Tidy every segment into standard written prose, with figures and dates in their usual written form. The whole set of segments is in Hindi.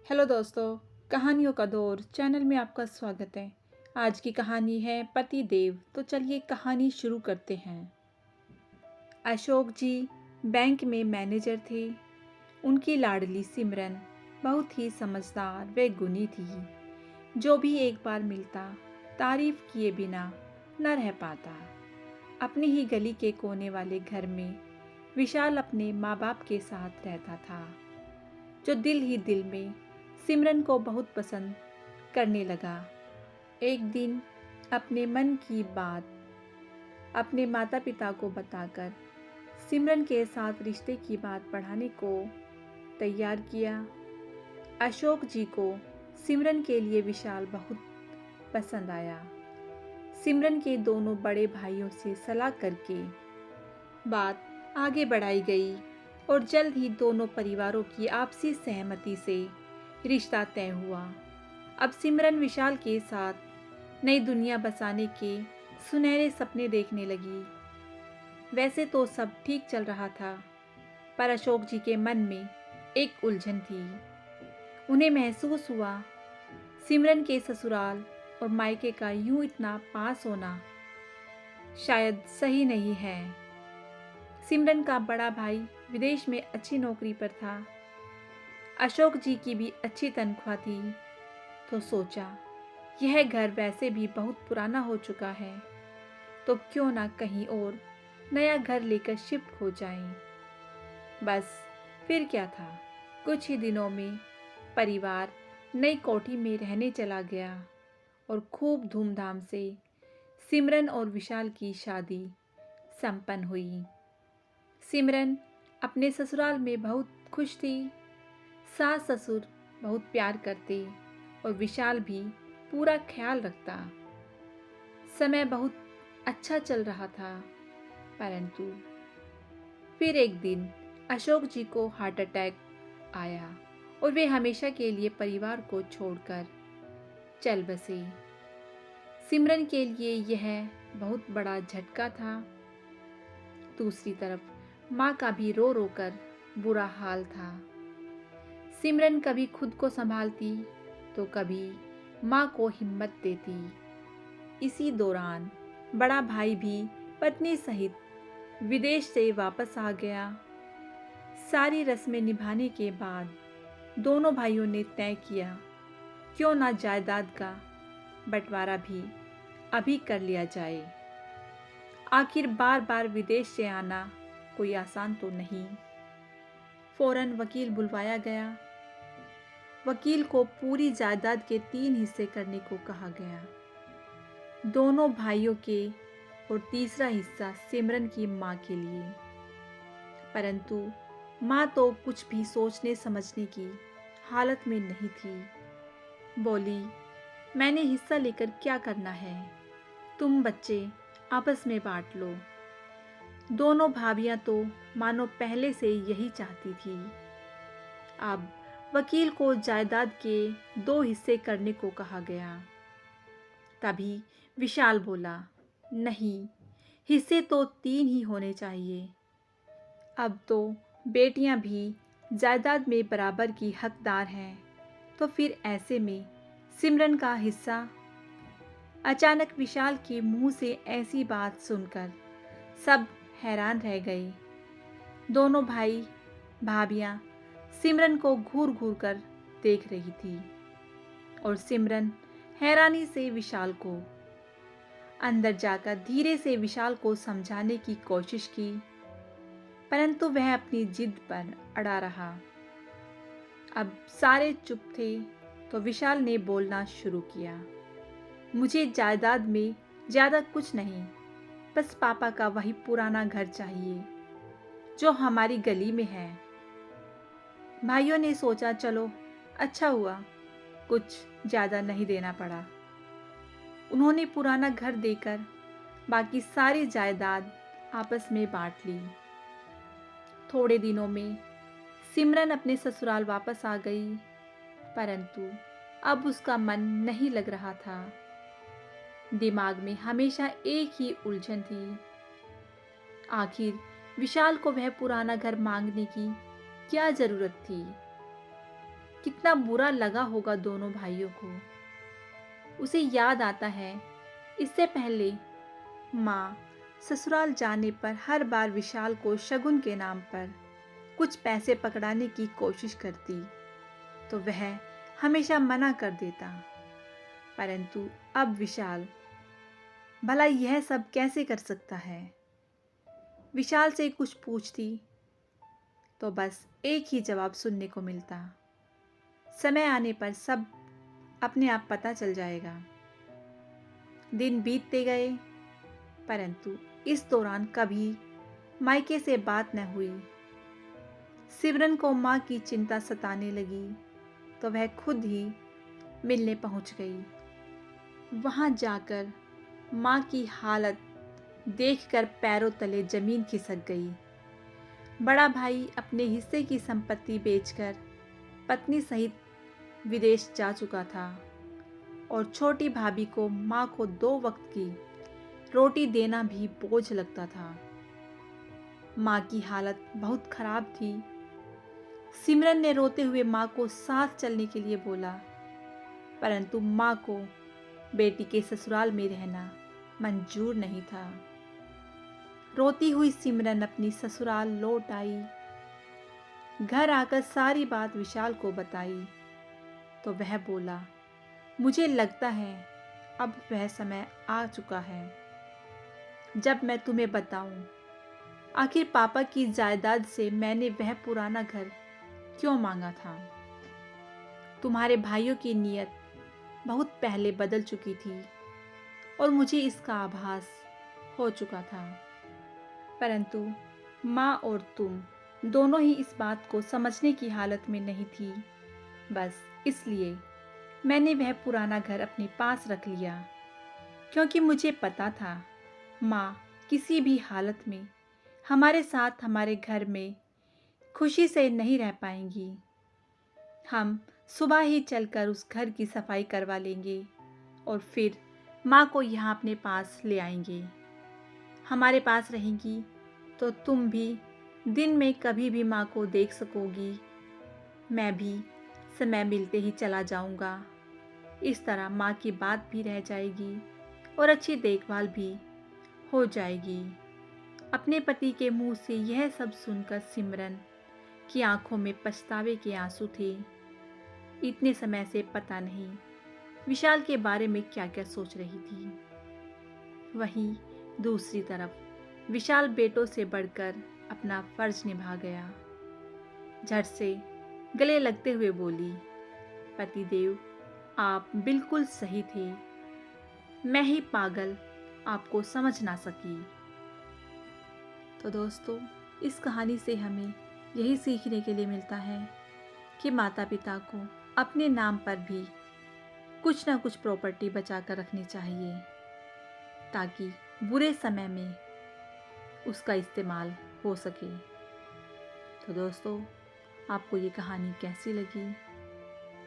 हेलो दोस्तों, कहानियों का दौर चैनल में आपका स्वागत है। आज की कहानी है पति देव। तो चलिए कहानी शुरू करते हैं। अशोक जी बैंक में मैनेजर थे। उनकी लाडली सिमरन बहुत ही समझदार व गुणी थी। जो भी एक बार मिलता तारीफ किए बिना न रह पाता। अपनी ही गली के कोने वाले घर में विशाल अपने माँ बाप के साथ रहता था, जो दिल ही दिल में सिमरन को बहुत पसंद करने लगा। एक दिन अपने मन की बात अपने माता पिता को बताकर सिमरन के साथ रिश्ते की बात बढ़ाने को तैयार किया। अशोक जी को सिमरन के लिए विशाल बहुत पसंद आया। सिमरन के दोनों बड़े भाइयों से सलाह करके बात आगे बढ़ाई गई और जल्द ही दोनों परिवारों की आपसी सहमति से रिश्ता तय हुआ। अब सिमरन विशाल के साथ नई दुनिया बसाने के सुनहरे सपने देखने लगी। वैसे तो सब ठीक चल रहा था, पर अशोक जी के मन में एक उलझन थी। उन्हें महसूस हुआ सिमरन के ससुराल और मायके का यूं इतना पास होना शायद सही नहीं है। सिमरन का बड़ा भाई विदेश में अच्छी नौकरी पर था। अशोक जी की भी अच्छी तनख्वाह थी। तो सोचा, यह घर वैसे भी बहुत पुराना हो चुका है, तो क्यों ना कहीं और नया घर लेकर शिफ्ट हो जाएं। बस फिर क्या था, कुछ ही दिनों में परिवार नई कोठी में रहने चला गया और खूब धूमधाम से सिमरन और विशाल की शादी संपन्न हुई। सिमरन अपने ससुराल में बहुत खुश थी। सास ससुर बहुत प्यार करते और विशाल भी पूरा ख्याल रखता। समय बहुत अच्छा चल रहा था, परंतु फिर एक दिन अशोक जी को हार्ट अटैक आया और वे हमेशा के लिए परिवार को छोड़कर चल बसे। सिमरन के लिए यह बहुत बड़ा झटका था। दूसरी तरफ माँ का भी रो रो कर बुरा हाल था। सिमरन कभी खुद को संभालती तो कभी माँ को हिम्मत देती। इसी दौरान बड़ा भाई भी पत्नी सहित विदेश से वापस आ गया। सारी रस्में निभाने के बाद दोनों भाइयों ने तय किया, क्यों ना जायदाद का बंटवारा भी अभी कर लिया जाए। आखिर बार बार विदेश से आना कोई आसान तो नहीं। फौरन वकील बुलवाया गया। वकील को पूरी जायदाद के 3 हिस्से करने को कहा गया। दोनों भाइयों के और तीसरा हिस्सा सिमरन की माँ के लिए। परंतु माँ तो कुछ भी सोचने समझने की हालत में नहीं थी। बोली, मैंने हिस्सा लेकर क्या करना है, तुम बच्चे आपस में बांट लो। दोनों भाभियां तो मानो पहले से यही चाहती थी। अब वकील को जायदाद के 2 हिस्से करने को कहा गया। तभी विशाल बोला, नहीं, हिस्से तो 3 ही होने चाहिए। अब तो बेटियां भी जायदाद में बराबर की हकदार हैं, तो फिर ऐसे में सिमरन का हिस्सा। अचानक विशाल के मुंह से ऐसी बात सुनकर सब हैरान रह गए। दोनों भाई भाभियां सिमरन को घूर घूर कर देख रही थी और सिमरन हैरानी से विशाल को। अंदर जाकर धीरे से विशाल को समझाने की कोशिश की, परंतु वह अपनी जिद पर अड़ा रहा। अब सारे चुप थे तो विशाल ने बोलना शुरू किया, मुझे जायदाद में ज्यादा कुछ नहीं, बस पापा का वही पुराना घर चाहिए जो हमारी गली में है। भाइयों ने सोचा, चलो अच्छा हुआ, कुछ ज्यादा नहीं देना पड़ा। उन्होंने पुराना घर देकर बाकी सारी जायदाद आपस में बांट ली। थोड़े दिनों में सिमरन अपने ससुराल वापस आ गई, परंतु अब उसका मन नहीं लग रहा था। दिमाग में हमेशा एक ही उलझन थी, आखिर विशाल को वह पुराना घर मांगने की क्या जरूरत थी। कितना बुरा लगा होगा दोनों भाइयों को। उसे याद आता है, इससे पहले माँ ससुराल जाने पर हर बार विशाल को शगुन के नाम पर कुछ पैसे पकड़ाने की कोशिश करती, तो वह हमेशा मना कर देता। परंतु अब विशाल भला यह सब कैसे कर सकता है। विशाल से कुछ पूछती तो बस एक ही जवाब सुनने को मिलता, समय आने पर सब अपने आप पता चल जाएगा। दिन बीतते गए, परंतु इस दौरान कभी मायके से बात न हुई। सिमरन को माँ की चिंता सताने लगी, तो वह खुद ही मिलने पहुंच गई। वहां जाकर माँ की हालत देखकर पैरों तले जमीन खिसक गई। बड़ा भाई अपने हिस्से की संपत्ति बेचकर पत्नी सहित विदेश जा चुका था और छोटी भाभी को माँ को 2 वक्त की रोटी देना भी बोझ लगता था। माँ की हालत बहुत खराब थी। सिमरन ने रोते हुए माँ को साथ चलने के लिए बोला, परंतु माँ को बेटी के ससुराल में रहना मंजूर नहीं था। रोती हुई सिमरन अपनी ससुराल लौट आई। घर आकर सारी बात विशाल को बताई, तो वह बोला, मुझे लगता है अब वह समय आ चुका है जब मैं तुम्हें बताऊं, आखिर पापा की जायदाद से मैंने वह पुराना घर क्यों मांगा था। तुम्हारे भाइयों की नीयत बहुत पहले बदल चुकी थी और मुझे इसका आभास हो चुका था, परंतु माँ और तुम दोनों ही इस बात को समझने की हालत में नहीं थी। बस इसलिए मैंने वह पुराना घर अपने पास रख लिया, क्योंकि मुझे पता था माँ किसी भी हालत में हमारे साथ हमारे घर में खुशी से नहीं रह पाएंगी। हम सुबह ही चलकर उस घर की सफाई करवा लेंगे और फिर माँ को यहाँ अपने पास ले आएंगे। हमारे पास रहेंगी तो तुम भी दिन में कभी भी माँ को देख सकोगी। मैं भी समय मिलते ही चला जाऊँगा। इस तरह माँ की बात भी रह जाएगी और अच्छी देखभाल भी हो जाएगी। अपने पति के मुंह से यह सब सुनकर सिमरन की आंखों में पछतावे के आंसू थे। इतने समय से पता नहीं विशाल के बारे में क्या क्या सोच रही थी। वहीं दूसरी तरफ विशाल बेटों से बढ़कर अपना फर्ज निभा गया। झट से गले लगते हुए बोली, पतिदेव आप बिल्कुल सही थे, मैं ही पागल आपको समझ ना सकी। तो दोस्तों, इस कहानी से हमें यही सीखने के लिए मिलता है कि माता पिता को अपने नाम पर भी कुछ ना कुछ प्रॉपर्टी बचा कर रखनी चाहिए, ताकि बुरे समय में उसका इस्तेमाल हो सके। तो दोस्तों, आपको ये कहानी कैसी लगी?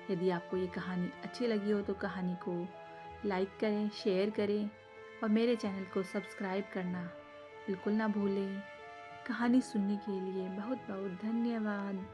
यदि आपको ये कहानी अच्छी लगी हो तो कहानी को लाइक करें, शेयर करें और मेरे चैनल को सब्सक्राइब करना बिल्कुल ना भूलें। कहानी सुनने के लिए बहुत बहुत धन्यवाद।